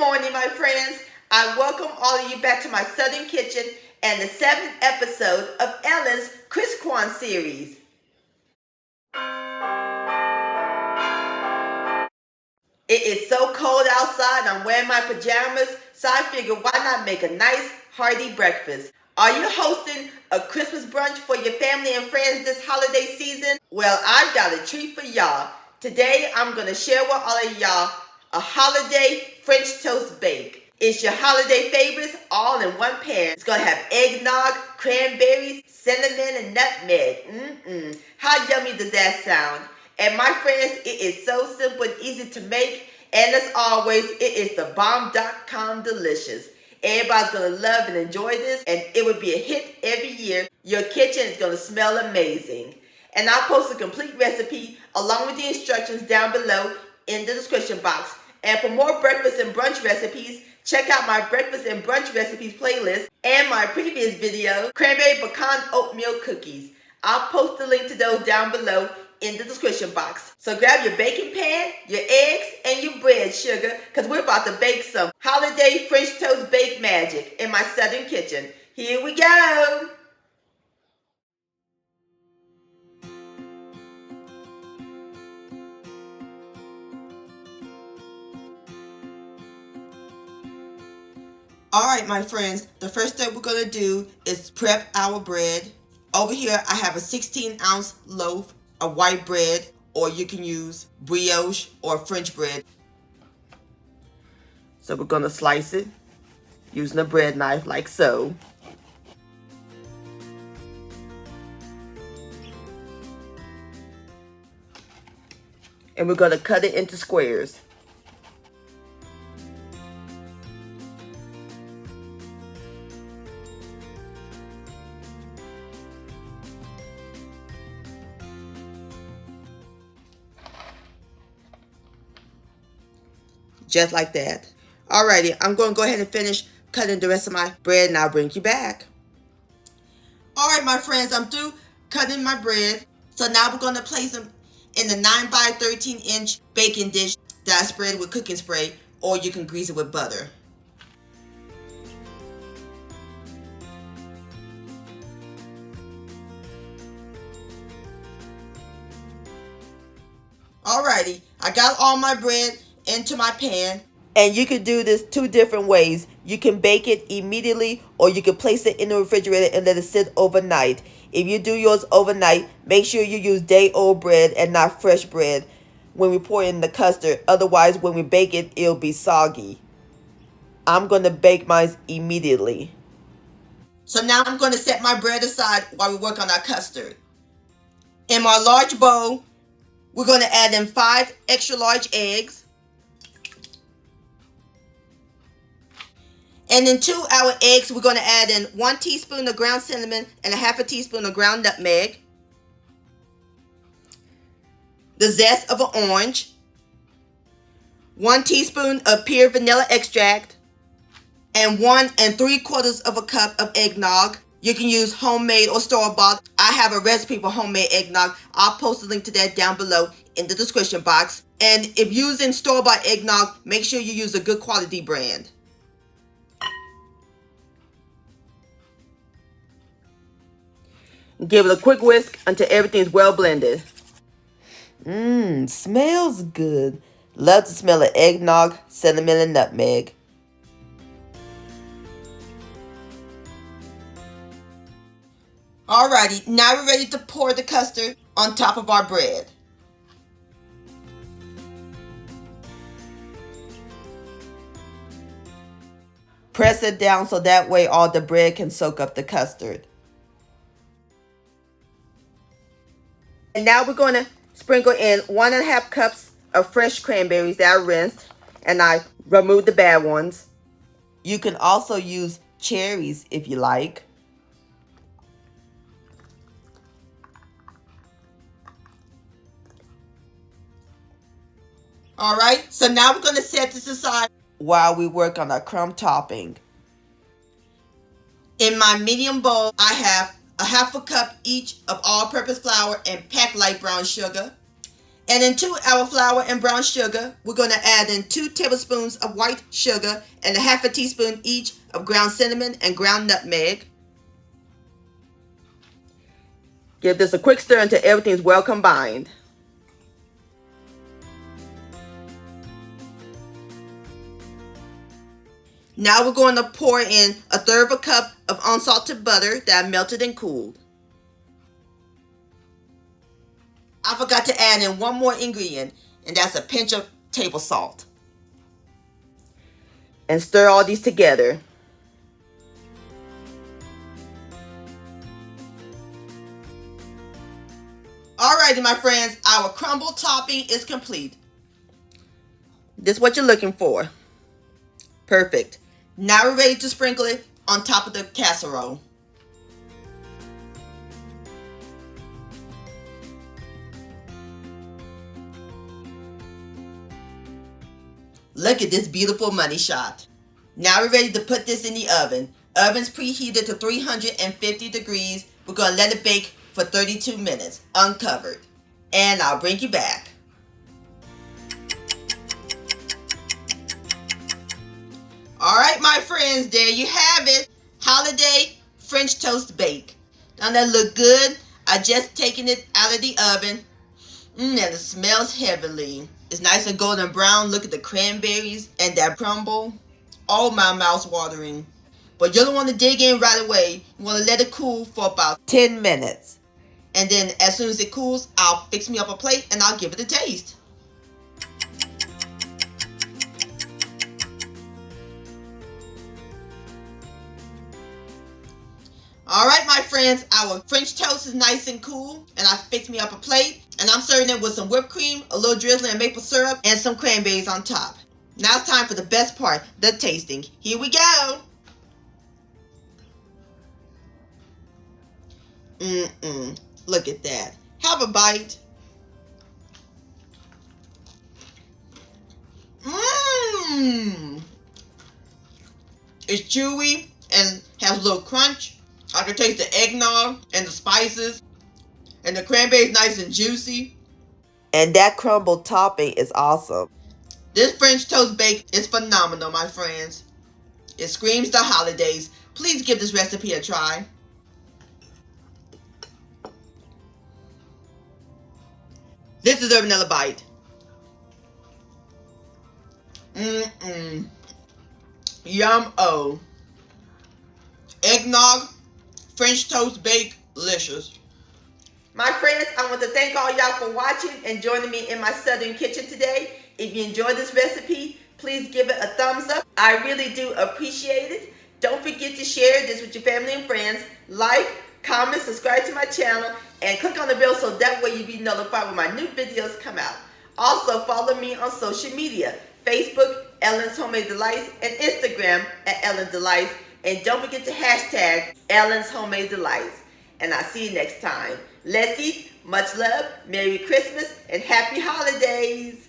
morning, my friends. I welcome all of you back to my Southern Kitchen and the 7th episode of Ellen's ChristKwan Series. It is so cold outside, I'm wearing my pajamas, so I figured why not make a nice, hearty breakfast. Are you hosting a Christmas brunch for your family and friends this holiday season? Well, I've got a treat for y'all. Today, I'm going to share with all of y'all a holiday French toast bake. It's your holiday favorites all in one pan. It's going to have eggnog, cranberries, cinnamon, and nutmeg. How yummy does that sound? And my friends, it is so simple and easy to make. And as always, it is the bomb.com delicious. Everybody's going to love and enjoy this, and it will be a hit every year. Your kitchen is going to smell amazing. And I'll post a complete recipe along with the instructions down below in the description box. And for more breakfast and brunch recipes, check out my breakfast and brunch recipes playlist and my previous video, cranberry pecan oatmeal cookies. I'll post the link to those down below in the description box. So grab your baking pan, your eggs, and your bread sugar, because we're about to bake some holiday French toast bake magic in my Southern kitchen. Here we go. All right, my friends, the first step we're going to do is prep our bread. Over here, I have a 16-ounce loaf of white bread, or you can use brioche or French bread. So we're going to slice it using a bread knife like so. And we're going to cut it into squares. Just like that. Alrighty, I'm going to go ahead and finish cutting the rest of my bread, and I'll bring you back. Alright, my friends, I'm through cutting my bread. So now we're going to place them in the 9 by 13 inch baking dish that I spread with cooking spray, or you can grease it with butter. Alrighty, I got all my bread into my pan, and you can do this 2 different ways. You can bake it immediately, or you can place it in the refrigerator and let it sit overnight. If you do yours overnight, make sure you use day-old bread and not fresh bread when we pour in the custard. Otherwise, when we bake it, it'll be soggy. I'm going to bake mine immediately. So now I'm going to set my bread aside while we work on our custard. In my large bowl, we're going to add in 5 extra large eggs. And into our eggs, we're going to add in 1 teaspoon of ground cinnamon and a half a teaspoon of ground nutmeg, the zest of an orange, 1 teaspoon of pure vanilla extract, and 1 3/4 cup of eggnog. You can use homemade or store-bought. I have a recipe for homemade eggnog. I'll post a link to that down below in the description box. And if using store-bought eggnog, make sure you use a good quality brand. Give it a quick whisk until everything's well blended. Smells good. Love the smell of eggnog, cinnamon, and nutmeg. Alrighty, now we're ready to pour the custard on top of our bread. Press it down so that way all the bread can soak up the custard. And now we're going to sprinkle in 1.5 cups of fresh cranberries that I rinsed, and I removed the bad ones. You can also use cherries if you like. Alright, so now we're going to set this aside while we work on our crumb topping. In my medium bowl, I have 1/2 cup each of all-purpose flour and packed light brown sugar. And into our flour and brown sugar, we're going to add in 2 tablespoons of white sugar and a half a teaspoon each of ground cinnamon and ground nutmeg. Give this a quick stir until everything's well combined. Now we're going to pour in 1/3 cup of unsalted butter that I melted and cooled. I forgot to add in one more ingredient, and that's a pinch of table salt. And stir all these together. Alrighty, my friends, our crumble topping is complete. This is what you're looking for. Perfect. Now we're ready to sprinkle it on top of the casserole. Look at this beautiful money shot. Now we're ready to put this in the oven. Oven's preheated to 350 degrees. We're going to let it bake for 32 minutes, uncovered. And I'll bring you back. Alright, my friends, there you have it. Holiday French toast bake. Doesn't that look good? I just taken it out of the oven. And it smells heavenly. It's nice and golden brown. Look at the cranberries and that crumble. Oh, my mouth's watering. But you don't want to dig in right away. You want to let it cool for about 10 minutes. And then as soon as it cools, I'll fix me up a plate and I'll give it a taste. Alright, my friends, our French toast is nice and cool, and I fixed me up a plate, and I'm serving it with some whipped cream, a little drizzling of maple syrup, and some cranberries on top. Now it's time for the best part, the tasting. Here we go. Look at that. Have a bite. It's chewy and has a little crunch. I can taste the eggnog and the spices. And the cranberry is nice and juicy. And that crumble topping is awesome. This French toast bake is phenomenal, my friends. It screams the holidays. Please give this recipe a try. This deserves another bite. Yum-o. Eggnog, French toast bake, delicious. My friends, I want to thank all y'all for watching and joining me in my southern kitchen today. If you enjoyed this recipe, please give it a thumbs up. I really do appreciate it. Don't forget to share this with your family and friends. Like, comment, subscribe to my channel, and click on the bell so that way you'll be notified when my new videos come out. Also, follow me on social media, Facebook, Ellen's Homemade Delights, and Instagram at Ellen Delights. And don't forget to hashtag Ellen's Homemade Delights. And I'll see you next time. Let's eat. Much love. Merry Christmas and Happy Holidays.